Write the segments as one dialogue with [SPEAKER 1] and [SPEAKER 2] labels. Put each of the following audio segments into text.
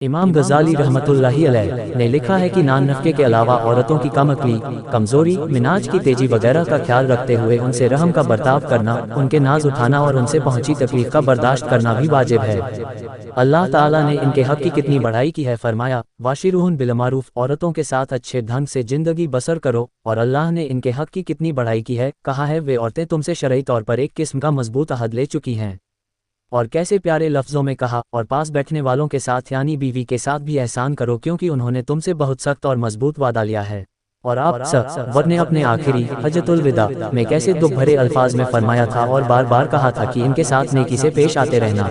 [SPEAKER 1] इमाम गजाली रहमतुल्लाहि अलैह ने लिखा है कि नान नफ़के के अलावा औरतों की कम अक्ली, कमज़ोरी, मिनाज की तेजी वगैरह का ख्याल रखते हुए उनसे रहम का बर्ताव करना, उनके नाज उठाना और उनसे पहुंची तकलीफ का बर्दाश्त करना भी वाजिब है। अल्लाह ताला ने इनके हक़ की कितनी बढ़ाई की है, फरमाया वाशिरुहुन बिलमारूफ, औरतों के साथ अच्छे ढंग से जिंदगी बसर करो। और अल्लाह ने इनके हक़ की कितनी बढ़ाई की है, कहा है वे औरतें तुमसे शरई तौर पर एक किस्म का मजबूत अहद ले चुकी हैं। और कैसे प्यारे लफ्ज़ों में कहा, और पास बैठने वालों के साथ यानी बीवी के साथ भी एहसान करो, क्योंकि उन्होंने तुमसे बहुत सख्त और मजबूत वादा लिया है। और आप सब ने अपने आखिरी हज्जतुल विदा में कैसे दुख भरे अल्फाज में फरमाया था और बार बार कहा था कि इनके साथ नेकी से पेश आते रहना।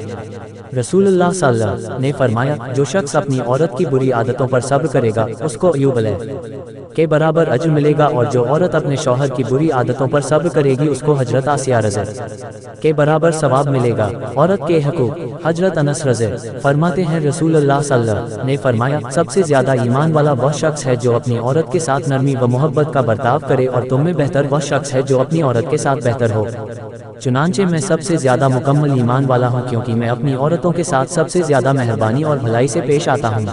[SPEAKER 1] रसूलुल्लाह सल्लल्लाहु अलैहि वसल्लम ने फरमाया, जो शख्स अपनी औरत की बुरी आदतों पर सब्र करेगा उसको अय्यूब अलैह के बराबर अज्र मिलेगा, और जो औरत अपने शौहर की बुरी आदतों पर सब्र करेगी उसको हजरत आसिया रज़ियल्लाहु के बराबर सवाब मिलेगा। औरत के हकूक़, हजरत अनस रज़ियल्लाहु फरमाते हैं रसूलुल्लाह सल्लल्लाहु अलैहि वसल्लम ने फरमाया, सबसे ज्यादा ईमान वाला वह शख्स है जो अपनी औरत के साथ नरमी व मोहब्बत का बर्ताव करे, और तुम में बेहतर वह शख्स है जो अपनी औरत के साथ बेहतर हो। चुनांचे मैं सबसे ज्यादा मुकम्मल ईमान वाला हूँ, क्योंकि मैं अपनी औरतों के साथ सबसे ज्यादा मेहरबानी और भलाई से पेश आता हूँ।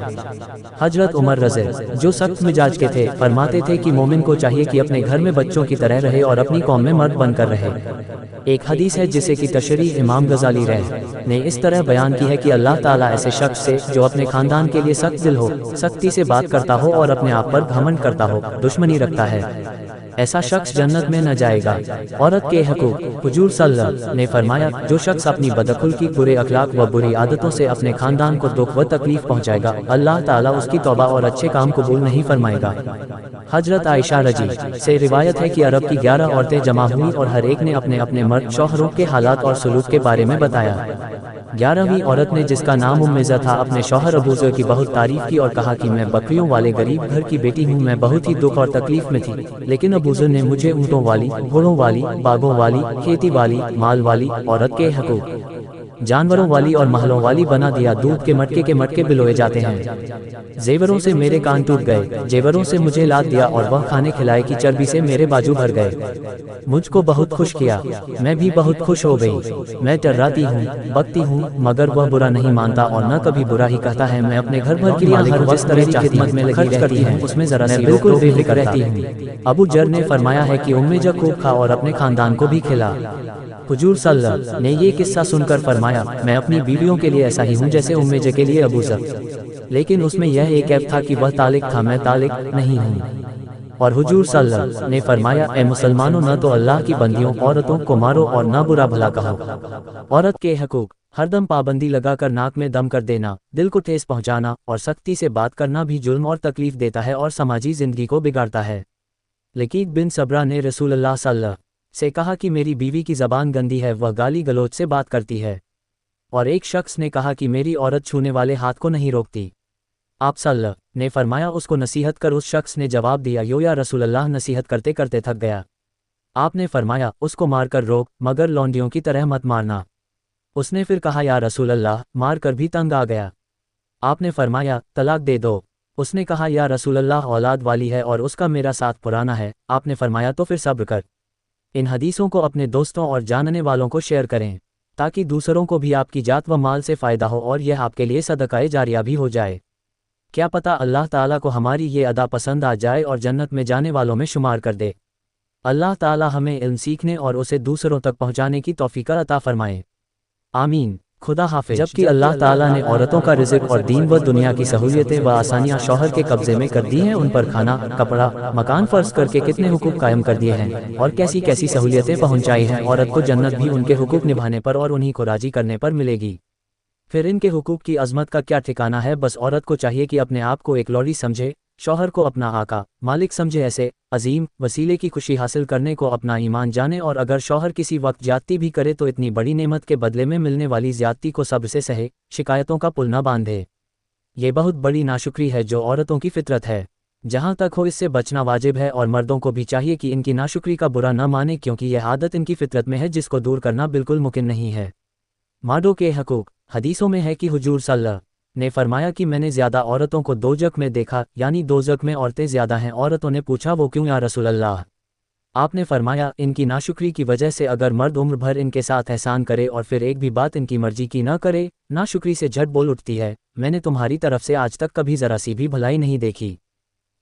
[SPEAKER 1] हजरत उमर रज़ियल्लाहु जो सख्त मिजाज के थे, फरमाते थे कि मोमिन को चाहिए कि अपने घर में बच्चों की तरह रहे और अपनी कौम में मर्द बनकर रहे। एक हदीस है जिसे की तशरीह इमाम गजाली ने इस तरह बयान की है कि अल्लाह ताला ऐसे शख्स से जो अपने खानदान के लिए सख्त दिल हो, सख्ती से बात करता हो और अपने आप पर घमंड करता हो, दुश्मनी रखता है, ऐसा शख्स जन्नत में न जाएगा। औरत के हकूक़, हुजूर सल्लल्लाहु अलैहि वसल्लम ने फरमाया, जो शख्स अपनी बदअखलाक़ी, बुरे अखलाक व बुरी आदतों से अपने खानदान को दुख व तकलीफ पहुंचाएगा, अल्लाह ताला उसकी तौबा और अच्छे काम कबूल नहीं फरमाएगा। हजरत आयशा रज़ी से रिवायत है कि अरब की 11 औरतें जमा हुई और हर एक ने अपने अपने मर्द शौहरों के हालात और सलूक के बारे में बताया। 11वीं औरत ने, जिसका नाम उम्मेज़ा था, अपने शौहर अबूज़र की बहुत तारीफ की और कहा कि मैं बकरियों वाले गरीब घर की बेटी हूँ, मैं बहुत ही दुख और तकलीफ में थी, लेकिन अबूज़र ने मुझे ऊँटों वाली, घोड़ों वाली, बागों वाली, खेती वाली, माल वाली, औरत के हकूक़, जानवरों वाली और महलों वाली बना दिया। दूध के मटके बिलोए जाते हैं। जेवरों से मेरे कान टूट गए, जेवरों से मुझे लाद दिया, और वह खाने खिलाए की चर्बी से मेरे बाजू भर गए। मुझको बहुत खुश किया, मैं भी बहुत खुश हो गई। मैं टर्राती हूँ, बकती हूँ, मगर वह बुरा नहीं मानता और न कभी बुरा ही कहता है। मैं अपने घर भर की मालिक हर जिस तरह की खिदमत में लगी रहती हूँ, उसमें जरा सी बिल्कुल बेफिक्र रहती हूँ। अबू जर ने फरमाया है कि उम्मे जब खूब खा और अपने खानदान को भी खिला। हुजूर सल्लल्लाहु अलैहि वसल्लम ने ये किस्सा सुनकर फरमाया, मैं अपनी बीवियों के लिए ऐसा ही हूँ जैसे उम्मे जे के लिए अबू जर, लेकिन उसमें यह एक ऐब था कि वह तालिक था, मैं तालिक नहीं हूँ। और हुजूर सल्लल्लाहु अलैहि वसल्लम ने फरमाया, ए मुसलमानों, न तो अल्लाह की बंदियों औरतों को मारो और न बुरा भला कहो। औरत के हकूक़, हरदम पाबंदी लगाकर नाक में दम कर देना, दिल को ठेस पहुँचाना और सख्ती से बात करना भी जुल्म और तकलीफ देता है और समाजी जिंदगी को बिगाड़ता है। लकीत बिन सबरा ने रसूलुल्लाह सल्लल्लाहु अलैहि वसल्लम से कहा कि मेरी बीवी की ज़बान गंदी है, वह गाली गलोच से बात करती है। और एक शख्स ने कहा कि मेरी औरत छूने वाले हाथ को नहीं रोकती। आप सल्लल्लाहु अलैहि वसल्लम ने फरमाया, उसको नसीहत कर। उस शख्स ने जवाब दिया, यो या रसूलल्लाह, नसीहत करते करते थक गया। आपने फरमाया, उसको मार कर रोक, मगर लौंडियों की तरह मत मारना। उसने फिर कहा, या रसूलल्लाह, मार कर भी तंग आ गया। आपने फरमाया, तलाक दे दो। उसने कहा, या रसूलल्लाह, औलाद वाली है और उसका मेरा साथ पुराना है। आपने फरमाया, तो फिर सब्र कर। इन हदीसों को अपने दोस्तों और जानने वालों को शेयर करें, ताकि दूसरों को भी आपकी जात व माल से फ़ायदा हो और यह आपके लिए सदक़ाए जारिया भी हो जाए। क्या पता अल्लाह ताला को हमारी ये अदा पसंद आ जाए और जन्नत में जाने वालों में शुमार कर दे। अल्लाह ताला हमें इल्म सीखने और उसे दूसरों तक पहुँचाने की तौफ़ीक़ अता फ़रमाए। आमीन। खुदा हाफ़िज़। जबकि अल्लाह ताला ने औरतों का रिज़्क़ और दीन व दुनिया की सहूलियतें व आसानियाँ शौहर के कब्ज़े में कर दी हैं, उन पर खाना, कपड़ा, मकान फ़र्ज़ करके कितने हुकूक कायम कर दिए हैं और कैसी कैसी सहूलियतें पहुँचाई हैं। औरत को जन्नत भी उनके हुकूक निभाने पर और उन्हीं को राज़ी करने पर मिलेगी। फिर इनके हुकूक की अज़मत का क्या ठिकाना है। बस औरत को चाहिए कि अपने आप को एक लौड़ी समझे, शौहर को अपना आका मालिक समझे, ऐसे अजीम वसीले की खुशी हासिल करने को अपना ईमान जाने, और अगर शौहर किसी वक्त ज्यादती भी करे तो इतनी बड़ी नेमत के बदले में मिलने वाली ज्यादती को सब्र से सहे, शिकायतों का पुल न बांधे। ये बहुत बड़ी नाशुक्री है जो औरतों की फितरत है। जहाँ तक हो इससे बचना वाजिब है, और मर्दों को भी चाहिए कि इनकी नाशुक्री का बुरा न माने, क्योंकि यह आदत इनकी फितरत में है जिसको दूर करना बिल्कुल मुमकिन नहीं है। मर्दों के हकूक, हदीसों में है कि हुजूर सल्लल्लाहु अलैहि वसल्लम ने फरमाया कि मैंने ज़्यादा औरतों को दोज़ख में देखा, यानी दोज़ख में औरतें ज़्यादा हैं। औरतों ने पूछा, वो क्यों या रसूलल्लाह? آپ نے فرمایا ان کی ناشکری کی وجہ سے اگر مرد عمر بھر ان کے ساتھ احسان کرے اور پھر ایک بھی بات ان کی مرضی کی نہ کرے، ناشکری سے جھٹ بول اٹھتی ہے، میں نے تمہاری طرف سے آج تک کبھی ذرا سی بھی بھلائی نہیں دیکھی۔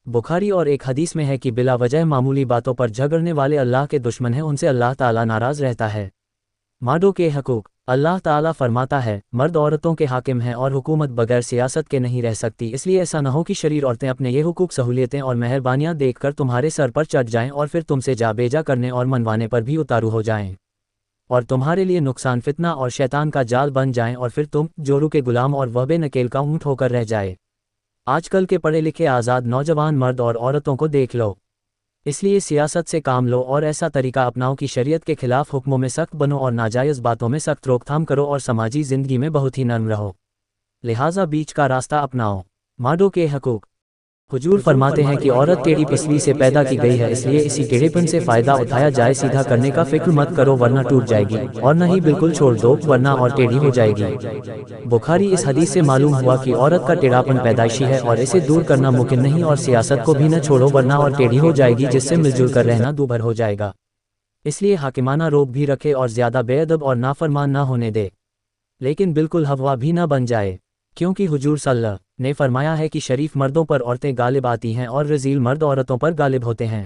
[SPEAKER 1] بخاری اور ایک حدیث میں ہے کہ بلا وجہ معمولی باتوں پر جھگڑنے والے اللہ کے دشمن ہیں، ان سے اللہ تعالیٰ ناراض رہتا ہے۔ مادوں کے حقوق۔ اللہ تعالیٰ فرماتا ہے، مرد عورتوں کے حاکم ہیں اور حکومت بغیر سیاست کے نہیں رہ سکتی، اس لیے ایسا نہ ہو کہ شریر عورتیں اپنے یہ حقوق، سہولیتیں اور مہربانیاں دیکھ کر تمہارے سر پر چڑھ جائیں اور پھر تم سے جا بیجا کرنے اور منوانے پر بھی اتارو ہو جائیں، اور تمہارے لیے نقصان، فتنہ اور شیطان کا جال بن جائیں، اور پھر تم جورو کے غلام اور وہبے نکیل کا اونٹ ہو کر رہ جائے۔ آج کل کے پڑھے لکھے آزاد نوجوان مرد اور عورتوں کو دیکھ لو، اس لیے سیاست سے کام لو اور ایسا طریقہ اپناؤ کہ شریعت کے خلاف حکموں میں سخت بنو اور ناجائز باتوں میں سخت روک تھام کرو اور سماجی زندگی میں بہت ہی نرم رہو، لہٰذا بیچ کا راستہ اپناؤ۔ مادوں کے حقوق۔ حضور فرماتے ہیں کہ عورت ٹیڑھی پسلی سے پیدا کی گئی ہے، اس لیے اسی ٹیڑھے پن سے فائدہ اٹھایا جائے، سیدھا کرنے کا فکر مت کرو ورنہ ٹوٹ جائے گی، اور نہ ہی بالکل چھوڑ دو ورنہ اور ٹیڑھی ہو جائے گی۔ بخاری۔ اس حدیث سے معلوم ہوا کہ عورت کا ٹیڑھاپن پیدائشی ہے اور اسے دور کرنا ممکن نہیں، اور سیاست کو بھی نہ چھوڑو ورنہ اور ٹیڑھی ہو جائے گی، جس سے مل جل کر رہنا دوبھر ہو جائے گا۔ اس لیے حاکمانہ روب بھی رکھے اور زیادہ بے ادب اور نافرمان نہ ہونے دے، لیکن بالکل ہوا بھی نہ بن جائے، کیونکہ حضور صلی اللہ نے فرمایا ہے کہ شریف مردوں پر عورتیں غالب آتی ہیں اور رذیل مرد عورتوں پر غالب ہوتے ہیں۔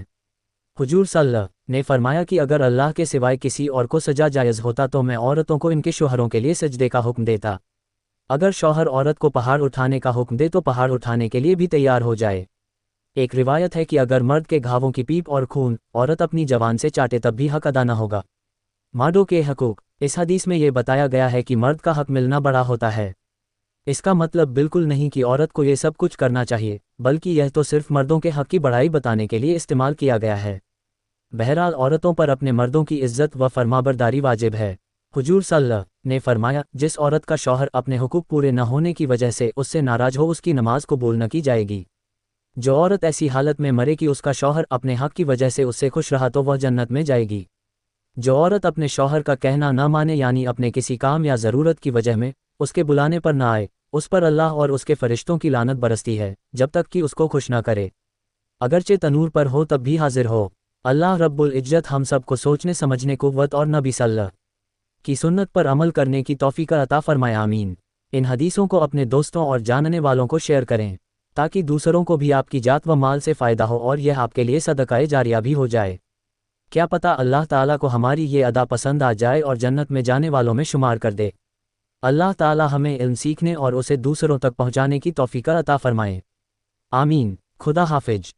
[SPEAKER 1] حضور صلی اللہ نے فرمایا کہ اگر اللہ کے سوائے کسی اور کو سجا جائز ہوتا تو میں عورتوں کو ان کے شوہروں کے لیے سجدے کا حکم دیتا۔ اگر شوہر عورت کو پہاڑ اٹھانے کا حکم دے تو پہاڑ اٹھانے کے لیے بھی تیار ہو جائے۔ ایک روایت ہے کہ اگر مرد کے گھاووں کی پیپ اور خون عورت اپنی زبان سے چاٹے تب بھی حق ادا نہ ہوگا۔ مادوں کے حقوق۔ اس حدیث میں یہ بتایا گیا ہے کہ مرد کا حق ملنا بڑا ہوتا ہے۔ اس کا مطلب بالکل نہیں کہ عورت کو یہ سب کچھ کرنا چاہیے، بلکہ یہ تو صرف مردوں کے حق کی بڑائی بتانے کے لیے استعمال کیا گیا ہے۔ بہرحال عورتوں پر اپنے مردوں کی عزت و فرمانبرداری واجب ہے۔ حضور صلی اللہ نے فرمایا، جس عورت کا شوہر اپنے حقوق پورے نہ ہونے کی وجہ سے اس سے ناراض ہو، اس کی نماز قبول نہ کی جائے گی۔ جو عورت ایسی حالت میں مرے کہ اس کا شوہر اپنے حق کی وجہ سے اس سے خوش رہا تو وہ جنت میں جائے گی۔ جو عورت اپنے شوہر کا کہنا نہ مانے، یعنی اپنے کسی کام یا ضرورت کی وجہ میں اس کے بلانے پر نہ آئے، اس پر اللہ اور اس کے فرشتوں کی لعنت برستی ہے جب تک کہ اس کو خوش نہ کرے، اگرچہ تنور پر ہو تب بھی حاضر ہو۔ اللہ رب العزت ہم سب کو سوچنے سمجھنے قوت اور نبی صلی اللہ کی سنت پر عمل کرنے کی توفیق عطا فرمائے، آمین۔ ان حدیثوں کو اپنے دوستوں اور جاننے والوں کو شیئر کریں تاکہ دوسروں کو بھی آپ کی ذات و مال سے فائدہ ہو اور یہ آپ کے لیے صدقہ جاریہ بھی ہو جائے۔ کیا پتہ اللہ تعالیٰ کو ہماری یہ ادا پسند آ جائے اور جنت میں جانے والوں میں شمار کر دے۔ اللہ تعالیٰ ہمیں علم سیکھنے اور اسے دوسروں تک پہنچانے کی توفیق عطا فرمائے، آمین۔ خدا حافظ۔